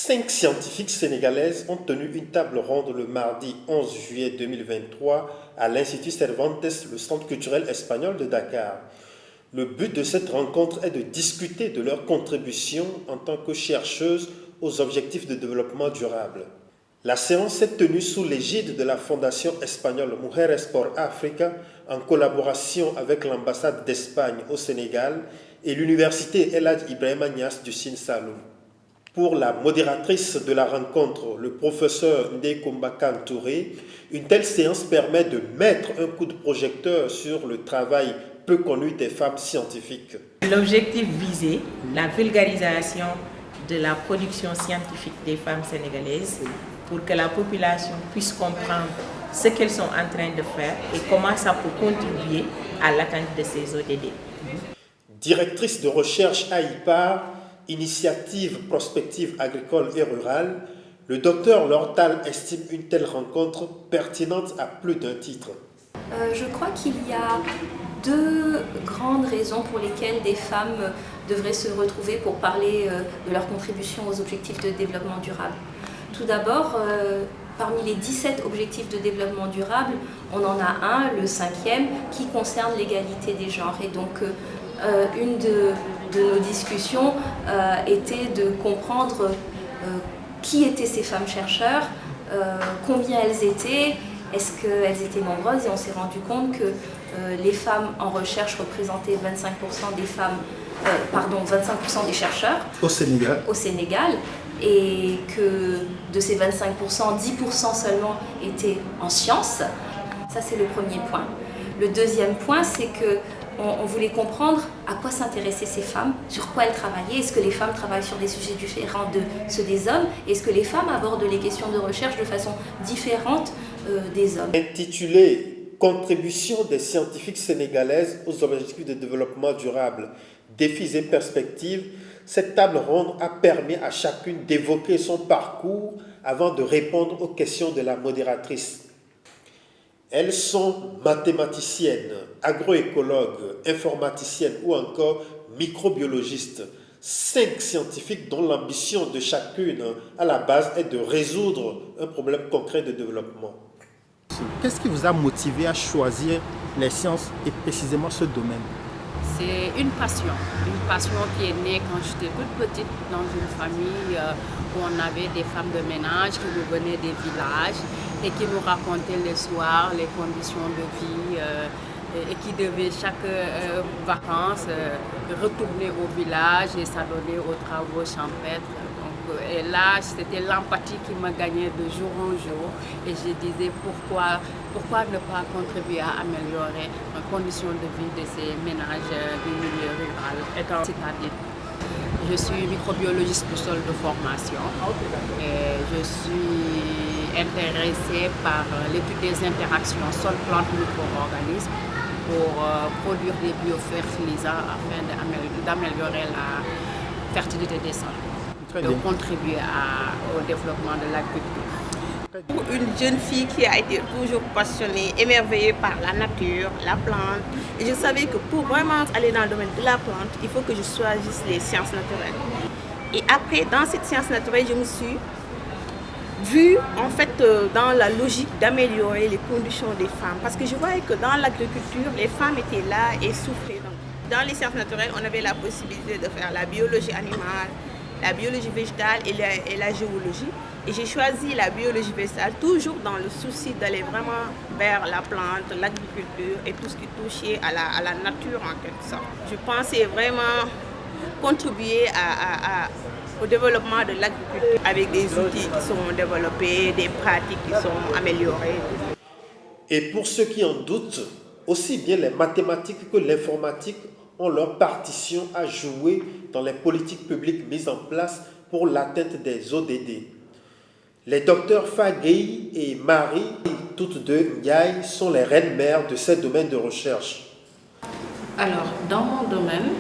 5 scientifiques sénégalaises ont tenu une table ronde le mardi 11 juillet 2023 à l'Institut Cervantes, le centre culturel espagnol de Dakar. Le but de cette rencontre est de discuter de leur contribution en tant que chercheuses aux objectifs de développement durable. La séance s'est tenue sous l'égide de la fondation espagnole Mujeres por Africa en collaboration avec l'ambassade d'Espagne au Sénégal et l'université El Hadj Ibrahima Niass du Sine Saloum. Pour la modératrice de la rencontre, le professeur Ndeye Koumba Kane Touré, une telle séance permet de mettre un coup de projecteur sur le travail peu connu des femmes scientifiques. L'objectif visé, la vulgarisation de la production scientifique des femmes sénégalaises pour que la population puisse comprendre ce qu'elles sont en train de faire et comment ça peut contribuer à l'atteinte de ces ODD. Directrice de recherche à IPAR, Initiative prospective agricole et rurale, le docteur Lortal estime une telle rencontre pertinente à plus d'un titre. Je crois qu'il y a deux grandes raisons pour lesquelles des femmes devraient se retrouver pour parler de leur contribution aux objectifs de développement durable. Tout d'abord, parmi les 17 objectifs de développement durable, on en a un, le 5e, qui concerne l'égalité des genres. Et donc, une de nos discussions était de comprendre qui étaient ces femmes chercheurs, combien elles étaient, est-ce qu'elles étaient nombreuses, et on s'est rendu compte que les femmes en recherche représentaient 25% des femmes, 25% des chercheurs au Sénégal, et que de ces 25%, 10% seulement étaient en sciences. Ça, c'est le premier point. Le deuxième point, c'est que on voulait comprendre à quoi s'intéressaient ces femmes, sur quoi elles travaillaient, est-ce que les femmes travaillent sur des sujets différents de ceux des hommes, est-ce que les femmes abordent les questions de recherche de façon différente des hommes. Intitulé « Contribution des scientifiques sénégalaises aux objectifs de développement durable, défis et perspectives », cette table ronde a permis à chacune d'évoquer son parcours avant de répondre aux questions de la modératrice. Elles sont mathématiciennes, agroécologues, informaticiennes ou encore microbiologistes. 5 scientifiques dont l'ambition de chacune à la base est de résoudre un problème concret de développement. Qu'est-ce qui vous a motivé à choisir les sciences et précisément ce domaine? C'est une passion qui est née quand j'étais toute petite dans une famille où on avait des femmes de ménage qui nous venaient des villages et qui nous racontaient le soir les conditions de vie et qui devaient chaque vacances retourner au village et s'adonner aux travaux champêtres. Et là, c'était l'empathie qui me gagnait de jour en jour. Et je disais pourquoi ne pas contribuer à améliorer les conditions de vie de ces ménages du milieu rural étant citadine. Je suis microbiologiste du sol de formation et je suis intéressée par l'étude des interactions sol-plante-micro-organismes pour produire des biofertilisants afin d'améliorer la fertilité des sols. De contribuer au développement de l'agriculture. Pour une jeune fille qui a été toujours passionnée, émerveillée par la nature, la plante, et je savais que pour vraiment aller dans le domaine de la plante, il faut que je choisisse les sciences naturelles. Et après, dans cette science naturelle, je me suis vue en fait dans la logique d'améliorer les conditions des femmes. Parce que je voyais que dans l'agriculture, les femmes étaient là et souffraient. Donc, dans les sciences naturelles, on avait la possibilité de faire la biologie animale, la biologie végétale et la géologie. Et j'ai choisi la biologie végétale toujours dans le souci d'aller vraiment vers la plante, l'agriculture et tout ce qui touchait à la nature en quelque sorte. Je pensais vraiment contribuer au développement de l'agriculture avec des outils qui sont développés, des pratiques qui sont améliorées. Et pour ceux qui en doutent, aussi bien les mathématiques que l'informatique ont leur partition à jouer dans les politiques publiques mises en place pour l'atteinte des ODD. Les docteurs Faguei et Marie, toutes deux Ndiaye, sont les reines-mères de ces domaines de recherche. Alors, dans mon domaine,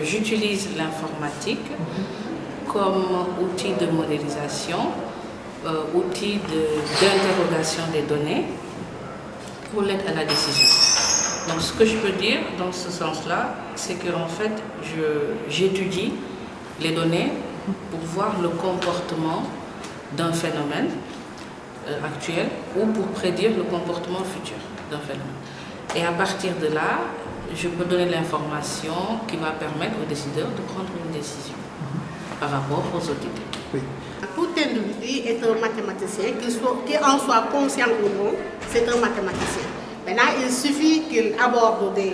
j'utilise l'informatique comme outil de modélisation, outil d'interrogation des données pour l'aide à la décision. Donc ce que je peux dire dans ce sens-là, c'est qu'en fait, j'étudie les données pour voir le comportement d'un phénomène actuel ou pour prédire le comportement futur d'un phénomène. Et à partir de là, je peux donner l'information qui va permettre aux décideurs de prendre une décision par rapport aux autorités. Oui. Tout individu est un mathématicien, qu'il en soit conscient ou non, c'est un mathématicien. Maintenant, il suffit qu'il aborde des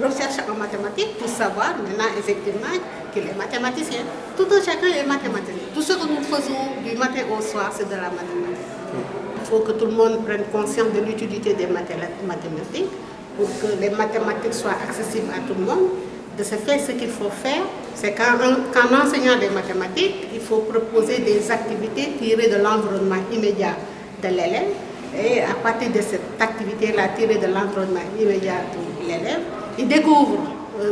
recherches en mathématiques pour savoir maintenant effectivement qu'il est mathématicien. Tout un chacun est mathématicien. Tout ce que nous faisons du matin au soir, c'est de la mathématique. Il faut que tout le monde prenne conscience de l'utilité des mathématiques pour que les mathématiques soient accessibles à tout le monde. De ce fait, ce qu'il faut faire, c'est qu'en enseignant les mathématiques, il faut proposer des activités tirées de l'environnement immédiat de l'élève. Et à partir de cette activité-là, tirée de l'environnement immédiat de l'élève, il découvre,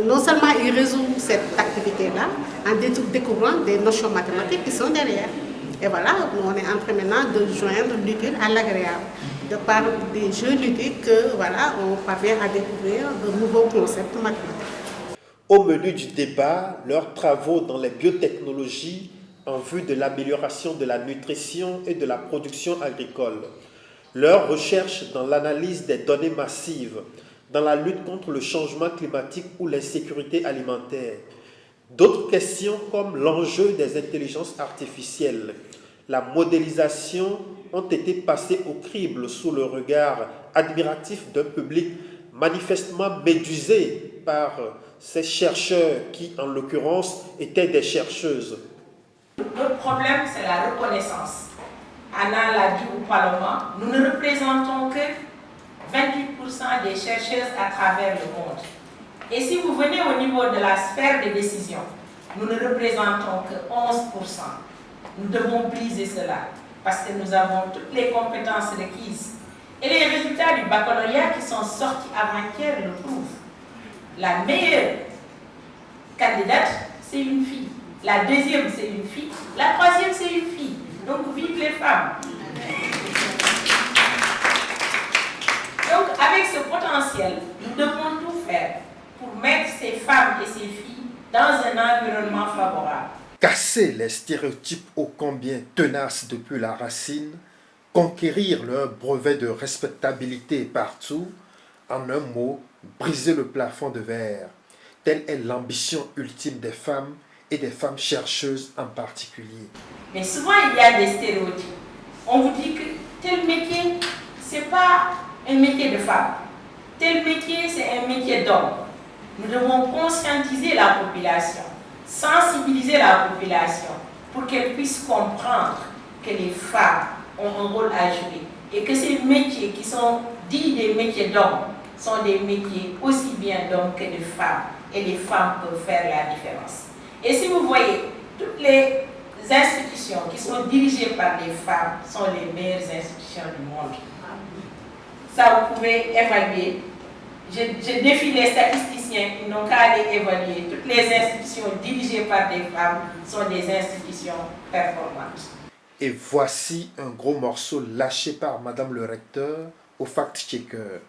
non seulement il résout cette activité-là, en découvrant des notions mathématiques qui sont derrière. Et voilà, on est en train maintenant de joindre l'utile à l'agréable. De par des jeux ludiques, voilà, on parvient à découvrir de nouveaux concepts mathématiques. Au menu du débat, leurs travaux dans les biotechnologies en vue de l'amélioration de la nutrition et de la production agricole. Leurs recherches dans l'analyse des données massives, dans la lutte contre le changement climatique ou l'insécurité alimentaire. D'autres questions comme l'enjeu des intelligences artificielles, la modélisation ont été passées au crible sous le regard admiratif d'un public manifestement médusé par ces chercheurs qui, en l'occurrence, étaient des chercheuses. Notre problème, c'est la reconnaissance. Anna l'a dit au Parlement, nous ne représentons que 28% des chercheuses à travers le monde. Et si vous venez au niveau de la sphère de décision, nous ne représentons que 11%. Nous devons briser cela parce que nous avons toutes les compétences requises. Et les résultats du baccalauréat qui sont sortis avant-hier le prouvent. La meilleure candidate, c'est une fille. La deuxième, c'est une fille. La troisième, c'est une fille. Donc, vive les femmes. Donc, avec ce potentiel, nous devons tout faire pour mettre ces femmes et ces filles dans un environnement favorable. Casser les stéréotypes ô combien tenaces depuis la racine, conquérir leur brevet de respectabilité partout, en un mot, briser le plafond de verre. Telle est l'ambition ultime des femmes et des femmes chercheuses en particulier. Mais souvent, il y a des stéréotypes. On vous dit que tel métier, ce n'est pas un métier de femme. Tel métier, c'est un métier d'homme. Nous devons conscientiser la population, sensibiliser la population pour qu'elle puisse comprendre que les femmes ont un rôle à jouer et que ces métiers qui sont dits des métiers d'hommes sont des métiers aussi bien d'hommes que de femmes et les femmes peuvent faire la différence. Et si vous voyez, toutes les institutions qui sont dirigées par des femmes sont les meilleures institutions du monde. Ça, vous pouvez évaluer. Je défie les statisticiens, ils n'ont qu'à aller évaluer. Toutes les institutions dirigées par des femmes sont des institutions performantes. Et voici un gros morceau lâché par Madame le Recteur au fact-checker.